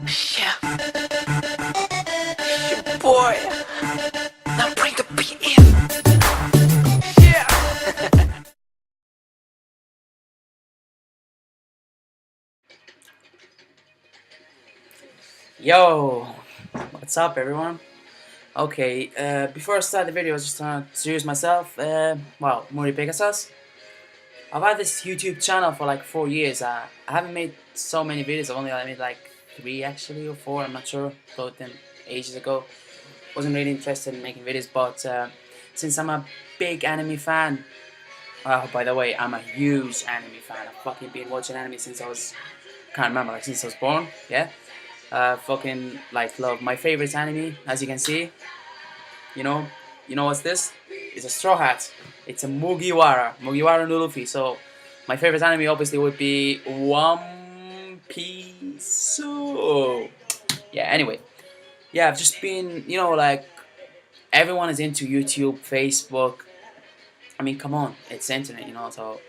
Yeah, your boy. Now bring the beat in. Yeah. Yo, what's up, everyone? Okay, before I start the video, I was just trying to introduce myself. Well, Muri Pegasus. I've had this YouTube channel for like 4 years. I haven't made so many videos. I've only made like 3 actually, or 4. I'm not sure. Both them ages ago. Wasn't really interested in making videos, but since I'm a big anime fan. By the way, I'm a huge anime fan. I've fucking been watching anime since I was, can't remember, like since I was born. Yeah. Fucking like love my favorite anime, as you can see. You know, you know what's this? It's a Straw Hat. It's a Mugiwara no Luffy. So my favorite anime obviously would be One Piece. So yeah. Anyway, yeah, I've just been, like everyone is into YouTube, Facebook. I mean, come on, it's internet, So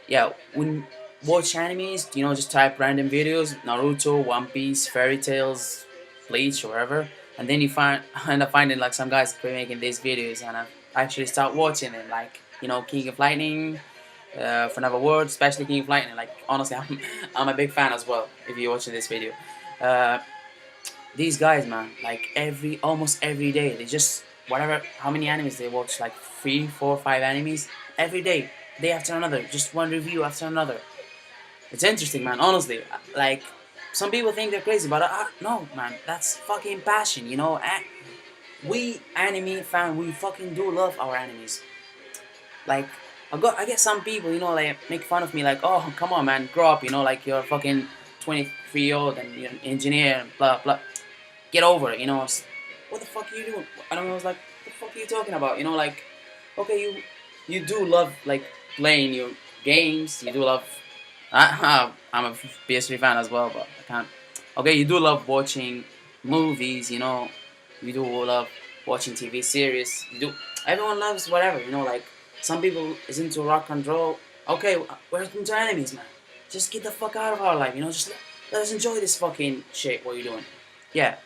yeah, when watch animes, just type random videos, Naruto, One Piece, Fairy Tales, Bleach, or whatever, and then you end up finding like some guys making these videos, and I actually start watching them, like King of Lightning, for another word, especially King of Lightning. Like honestly, I'm a big fan as well. If you're watching this video, uh, these guys, man, like almost every day, they just whatever how many animes they watch, like 3, 4, 5 animes every day, day after another, just one review after another. It's interesting, man. Honestly, like some people think they're crazy, but no, man, that's fucking passion, we anime fan, we fucking do love our animes. Like I get some people, like make fun of me, like, oh, come on, man, grow up, like you're a fucking 23-year-old and you're an engineer and blah blah. Get over it, what the fuck are you doing? And I was like, what the fuck are you talking about? Like, okay, you do love like playing your games. You do love. I'm a PS3 fan as well, but I can't. Okay, you do love watching movies. You do love watching TV series. You do. Everyone loves whatever. Like some people is into rock and roll. Okay, we're into enemies, man. Just get the fuck out of our life. Just let us enjoy this fucking shit. What you doing? Yeah.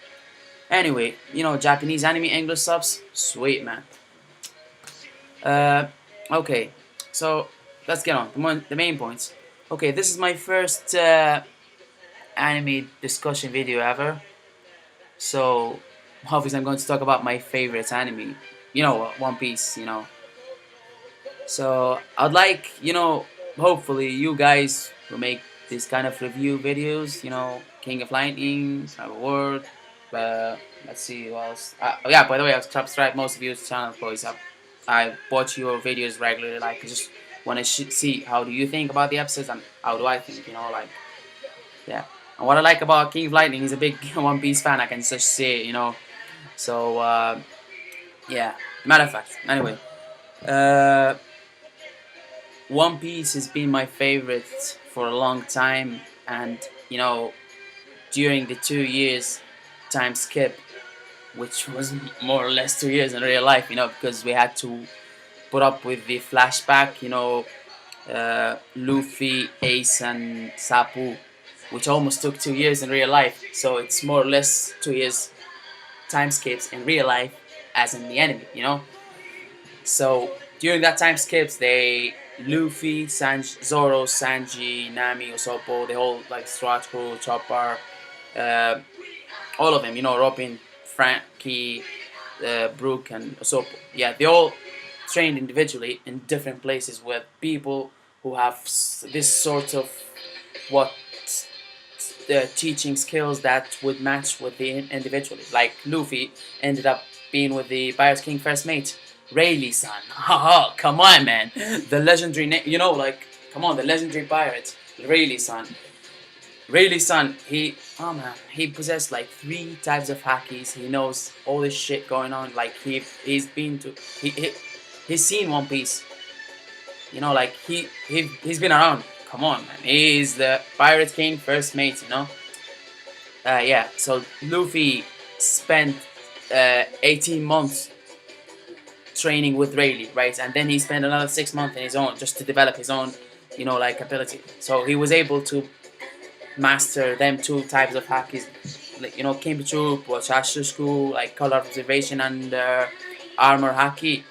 Anyway, Japanese anime English subs, sweet, man. Uh, okay, so let's get on the main points. Okay, this is my first anime discussion video ever. So obviously I'm going to talk about my favorite anime. One Piece. So I'd like, hopefully you guys will make this kind of review videos. King of Lightning, Have a Word. Let's see what else. Yeah, by the way, I've subscribed most of your channel, boys. I watch your videos regularly. Like, I just want to see how do you think about the episodes and how do I think. Like, yeah. And what I like about King of Lightning, he's a big One Piece fan. I can just say, So yeah. Matter of fact. Anyway, uh, One Piece has been my favorite for a long time, and during the 2 years time skip, which was more or less 2 years in real life, because we had to put up with the flashback, Luffy, Ace, and Sapu, which almost took 2 years in real life. So it's more or less 2 years time skips in real life as in the anime. So during that time skips, Luffy, Zoro, Sanji, Nami, Usopp, the whole like Strowhat crew, Chopper, uh, all of them, Robin, Frankie, Brook, and Usopp. Yeah, they all trained individually in different places with people who have this sort of what the teaching skills that would match with the individually. Like Luffy ended up being with the Pirate King first mate, Rayleigh-san. Haha, come on, man. The legendary name, like, come on, the legendary pirate, Rayleigh-san. Rayleigh-san, oh man, he possessed like 3 types of hakis. He knows all this shit going on. Like he's been to he's seen One Piece. Like he's been around. Come on, man. He's the Pirate King first mate. Yeah. So Luffy spent 18 months training with Rayleigh, right? And then he spent another 6 months in his own just to develop his own, like ability. So he was able to master them two types of hakis, like, you know, Kimbichu, Wachashusku, like Colour of Observation and Armor Haki.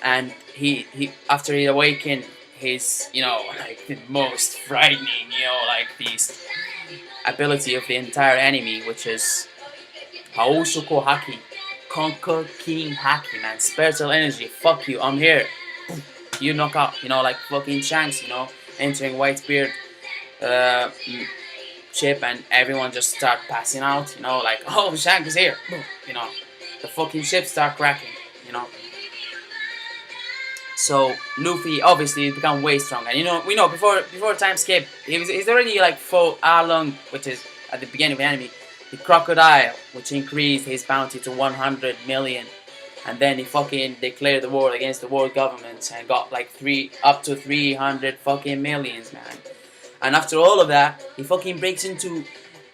And he after he awakened his, you know, like the most frightening, you know, like this ability of the entire enemy, which is Haoshuko Haki, Conquer King Haki, man. Spiritual energy, fuck you, I'm here. You knock out, you know, like fucking Shanks, you know, entering Whitebeard ship, and everyone just start passing out, you know, like, oh, Shanks is here, you know, the fucking ship start cracking, you know. So Luffy obviously become way stronger. And, you know, we know before time skip, he's already like fought Arlong, which is at the beginning of the anime, the crocodile, which increased his bounty to 100 million. And then he fucking declared the war against the world government and got like up to 300 fucking millions, man. And after all of that, he fucking breaks into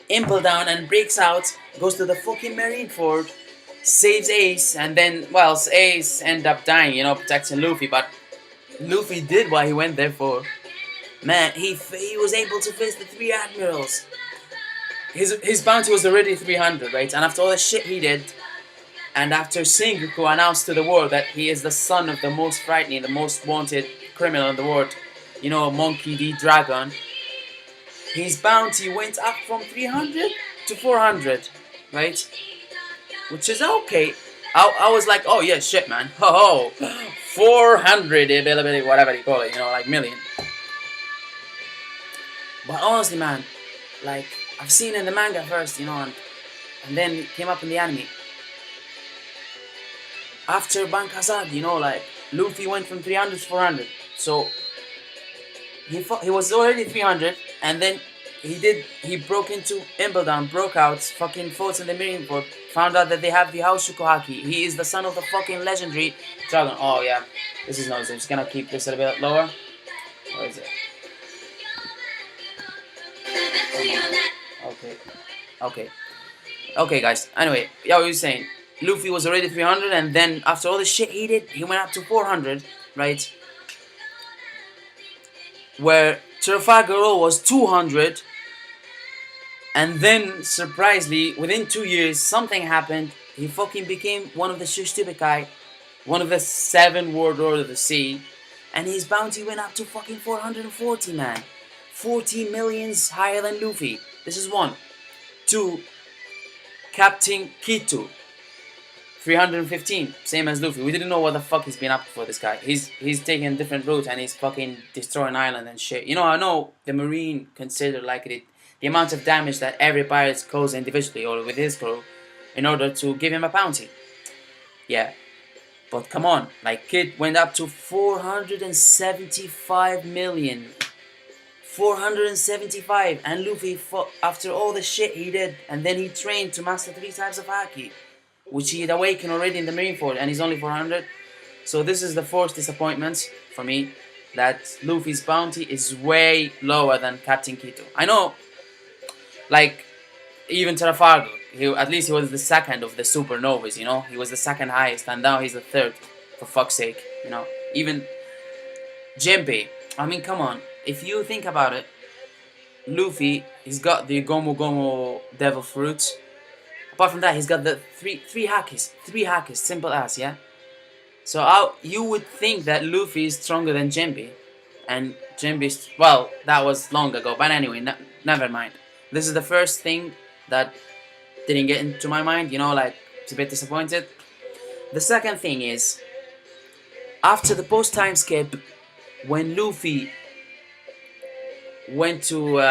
Impel Down and breaks out, goes to the fucking Marineford, saves Ace, and then, well, Ace end up dying, you know, protecting Luffy. But Luffy did what he went there for. Man, he was able to face the 3 admirals. His bounty was already 300, right? And after all the shit he did, and after Sengoku announced to the world that he is the son of the most frightening, the most wanted criminal in the world, you know, Monkey D. Dragon, his bounty went up from 300 to 400, right? Which is okay. I was like, oh yeah, shit, man. Oh, 400 availability, whatever you call it, you know, like million. But honestly, man, like, I've seen in the manga first, you know, and then it came up in the anime. After Pank Hazard, you know, like, Luffy went from 300 to 400. So, he was already 300, and then he broke into Impel Down, broke out, fucking fought in the Marineford, found out that they have the Haoshuko Haki. He is the son of the fucking legendary dragon. Oh yeah, this is noisy. I'm just gonna keep this a little bit lower. Where is it? Okay, guys. Anyway, yeah, what you saying? Luffy was already 300, and then after all the shit he did, he went up to 400, right? Where Trafalgar was 200, and then, surprisingly, within 2 years, something happened. He fucking became one of the Shushtibikai, one of the 7 Warlords of the Sea, and his bounty went up to fucking 440, man. 40 millions higher than Luffy. This is 1. 2, Captain Kitu, 315, same as Luffy. We didn't know what the fuck he's been up for, this guy. He's taking a different route and he's fucking destroying island and shit. You know, I know the Marine considered like the amount of damage that every pirate causes individually or with his crew in order to give him a bounty. Yeah. But come on, like, Kid went up to 475 million. 475, and Luffy fought after all the shit he did, and then he trained to master 3 types of Haki, which he had awakened already in the Marineford, and he's only 400. So this is the 4th disappointment for me, that Luffy's bounty is way lower than Captain Kitu. I know, like, even Trafalgar, at least he was the 2nd of the supernovas, you know, he was the 2nd highest, and now he's the 3rd, for fuck's sake, you know. Even Jinbei, I mean, come on. If you think about it, Luffy, he's got the Gomu Gomu Devil Fruit. Apart from that, he's got the three Hakis. 3 Hakis, simple as, yeah? So you would think that Luffy is stronger than Jinbei. And Jinbei's, well, that was long ago. But anyway, never mind. This is the first thing that didn't get into my mind, you know, like, it's a bit disappointed. The second thing is, after the post-time skip, when Luffy went to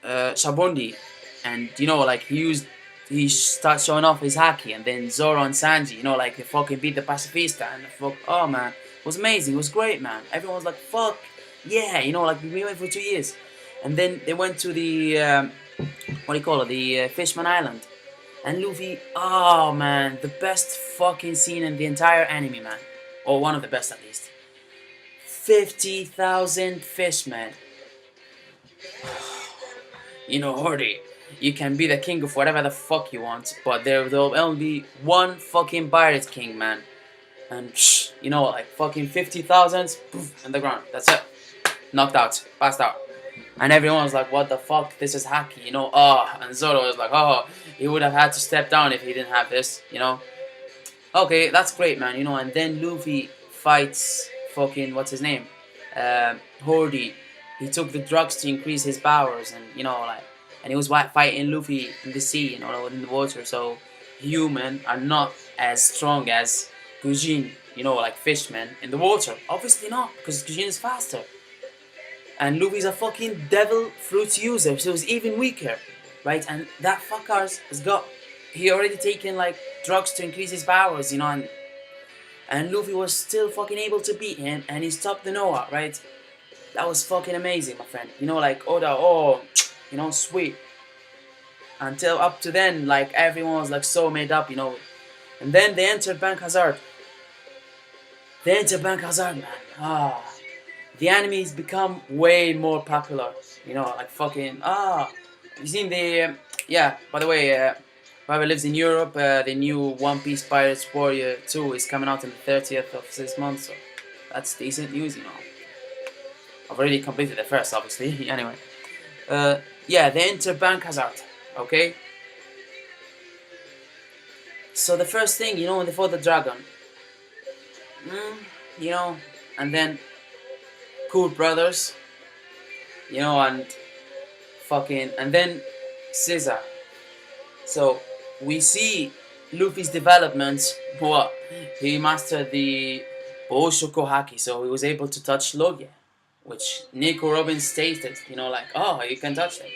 Shabondi, and, you know, like, he starts showing off his Haki, and then Zoro and Sanji, you know, like, they fucking beat the Pacifista, and oh man, it was amazing, it was great, man. Everyone was like, fuck, yeah, you know, like, we went for 2 years. And then they went to the, what do you call it, the Fishman Island, and Luffy, oh man, the best fucking scene in the entire anime, man, or one of the best at least. 50,000 fishmen. You know, Hordy, you can be the king of whatever the fuck you want, but there'll only be one fucking pirate king, man. And you know, like, fucking 50,000 in the ground. That's it. Knocked out. Passed out. And everyone was like, what the fuck, this is Haki, you know, oh. And Zoro was like, oh, he would have had to step down if he didn't have this, you know. Okay, that's great, man, you know. And then Luffy fights fucking, what's his name? Hordy. He took the drugs to increase his powers, and, you know, like, and he was fighting Luffy in the sea, you know, in the water. So human are not as strong as Gujin, you know, like fishmen in the water. Obviously not, because Gujin is faster. And Luffy's a fucking devil fruit user, so he's even weaker, right? And that fucker has got, he already taken like drugs to increase his powers, you know, and Luffy was still fucking able to beat him, and he stopped the Noah, right? That was fucking amazing, my friend. You know, like Oda, oh, you know, sweet. Until up to then, like everyone was like so made up, you know. And then they entered Pank Hazard. They entered Pank Hazard, man. Ah. The anime's become way more popular, you know, like fucking, you seen the, yeah, by the way, whoever lives in Europe, the new One Piece Pirates Warrior 2 is coming out on the 30th of this month, so that's decent news, you know. I've already completed the first, obviously, anyway. Yeah, they enter Pank Hazard, okay? So the first thing, you know, when they fought the dragon, you know, and then Cool Brothers, you know, and fucking, and then Caesar. So we see Luffy's developments. What? He mastered the Boushoku Haki, so he was able to touch Logia, which Nico Robin stated, you know, like, oh, you can touch them.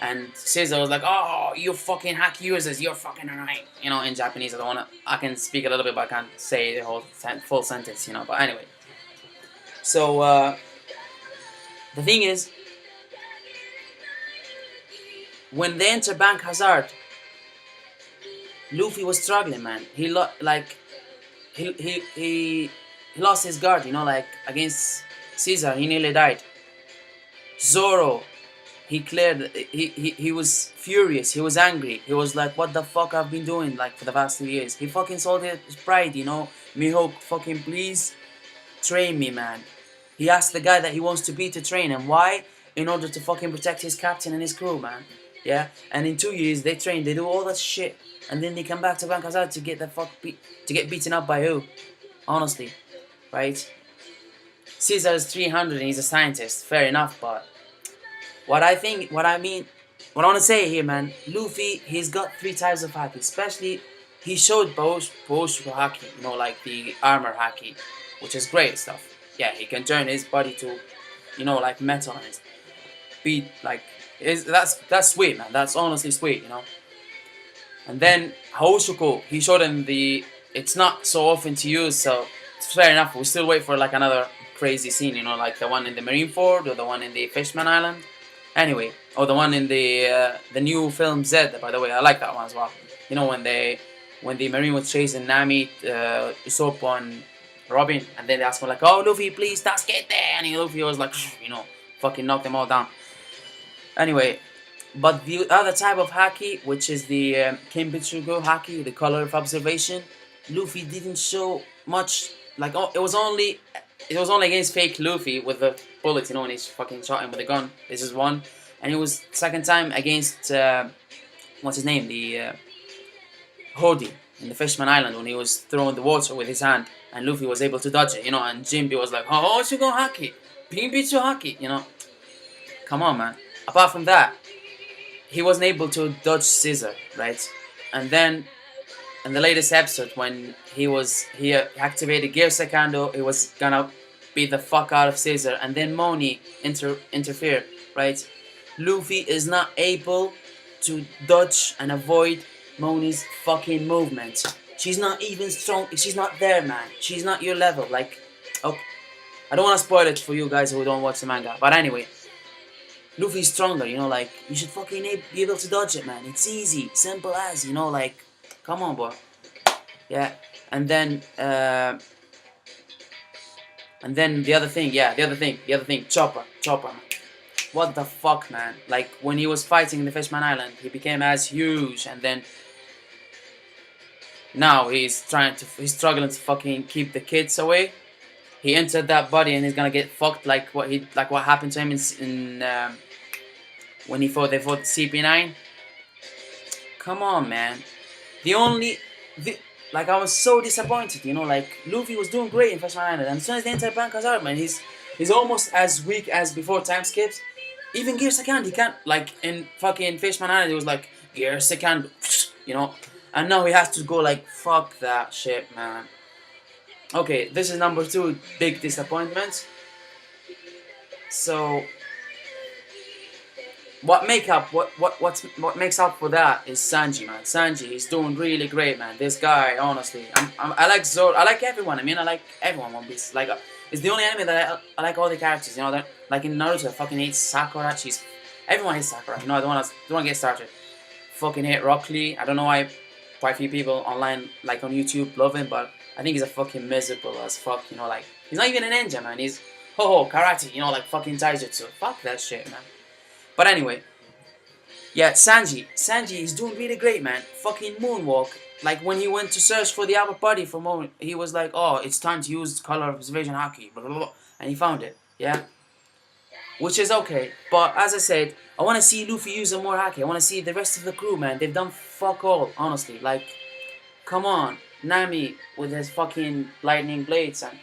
And Caesar was like, oh, you fucking Haki users, you're fucking annoying. You know, in Japanese, I can speak a little bit, but I can't say the whole full sentence, you know, but anyway. So, the thing is, when they enter Pank Hazard, Luffy was struggling, man. He lost his guard, you know, like against Caesar, he nearly died. Zoro, he was furious, he was angry. He was like, what the fuck I've been doing, like, for the past 2 years. He fucking sold his pride, you know. Mihawk, fucking please train me, man. He asked the guy that he wants to be to train him. Why? In order to fucking protect his captain and his crew, man. Yeah? And in 2 years, they train, they do all that shit. And then they come back to Pank Hazard to get to get beaten up by who? Honestly. Right? Caesar is 300 and he's a scientist. Fair enough, but what I want to say here, man, Luffy, he's got 3 types of Haki. Especially, he showed Boushoku Haki, you know, like the armor Haki, which is great stuff. Yeah, he can turn his body to, you know, like metal and his beat, like, that's sweet, man. That's honestly sweet, you know. And then Hoshiko, he showed him it's not so often to use, so it's fair enough. We'll still wait for like another crazy scene, you know, like the one in the Marineford or the one in the Fishman Island. Anyway, or the one in the new film Z, by the way, I like that one as well. You know, when the Marine was chasing Nami, Usopp and Robin, and then they asked him like, oh, Luffy, please, get there, and Luffy was like, you know, fucking knocked them all down. Anyway, but the other type of Haki, which is the Kinbutsugo Haki, the Colour of Observation, Luffy didn't show much. Like, it was only against fake Luffy with the bullets, you know, when he's fucking shot him with a gun. This is one, and it was second time against what's his name, the Hody in the Fishman Island, when he was throwing the water with his hand, and Luffy was able to dodge it, you know, and Jinbe was like, oh, Shugon Haki, Pinbitsu Haki, you know. Come on, man. Apart from that, he wasn't able to dodge Caesar, right? And then, in the latest episode, when he activated Gear Secando, he was gonna beat the fuck out of Caesar, and then Moni interfered, right? Luffy is not able to dodge and avoid Moni's fucking movement. She's not even strong. She's not there, man. She's not your level. Like, okay, I don't want to spoil it for you guys who don't watch the manga. But anyway, Luffy's stronger, you know, like, you should fucking be able to dodge it, man. It's easy, simple as, you know, like, come on, boy. Yeah, and then the other thing, Chopper. What the fuck, man? Like, when he was fighting in the Fishman Island, he became as huge, and then now he's struggling to fucking keep the kids away. He entered that body and he's gonna get fucked like what happened to him in when they fought CP9. Come on, man. The only, the, like I was so disappointed, you know. Like Luffy was doing great in Fishman Island, and as soon as they enter Pank Hazard, man, he's almost as weak as before time skips. Even Gear Second, he can't, like in fucking Fishman Island, it was like Gear Second, you know, and now he has to go like fuck that shit, man. Okay, this is number 2 big disappointment. So what makes up for that is Sanji, man. Sanji is doing really great, man. This guy, honestly, I like Zoro. I like everyone. I mean, I like everyone. One Piece. Like, it's the only anime that I like all the characters. You know, that like in Naruto, I fucking hate Sakura. Everyone hates Sakura. You know, I don't want to get started. Fucking hate Rock Lee. I don't know why quite a few people online, like on YouTube, love him, but I think he's a fucking miserable as fuck. You know, like he's not even a ninja, man. He's karate. You know, like fucking taijutsu. Fuck that shit, man. But anyway, yeah, Sanji is doing really great, man. Fucking moonwalk. Like when he went to search for the upper body for a moment, he was like, "Oh, it's time to use Colour of Observation Haki," blah, blah, blah, and he found it. Yeah, which is okay. But as I said, I want to see Luffy use more Haki. I want to see the rest of the crew, man. They've done fuck all, honestly. Like, come on, Nami with his fucking lightning blades, and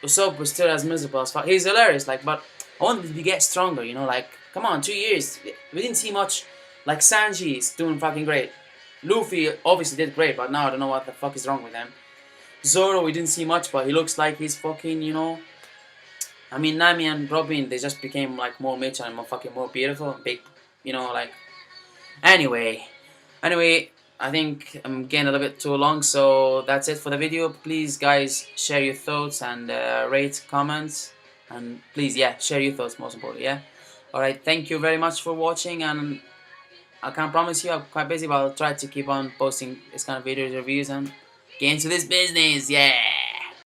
Usopp was still as miserable as fuck. He's hilarious, like, but I want him to get stronger. You know, like. Come on, 2 years. We didn't see much. Like Sanji is doing fucking great. Luffy obviously did great, but now I don't know what the fuck is wrong with him. Zoro, we didn't see much, but he looks like he's fucking, you know. I mean, Nami and Robin, they just became like more mature and more beautiful and big, you know, like. Anyway, I think I'm getting a little bit too long, so that's it for the video. Please, guys, share your thoughts and rate, comments, and please, yeah, share your thoughts most importantly, yeah. Alright, thank you very much for watching, and I can't promise you I'm quite busy, but I'll try to keep on posting this kind of videos, reviews, and get into this business, yeah!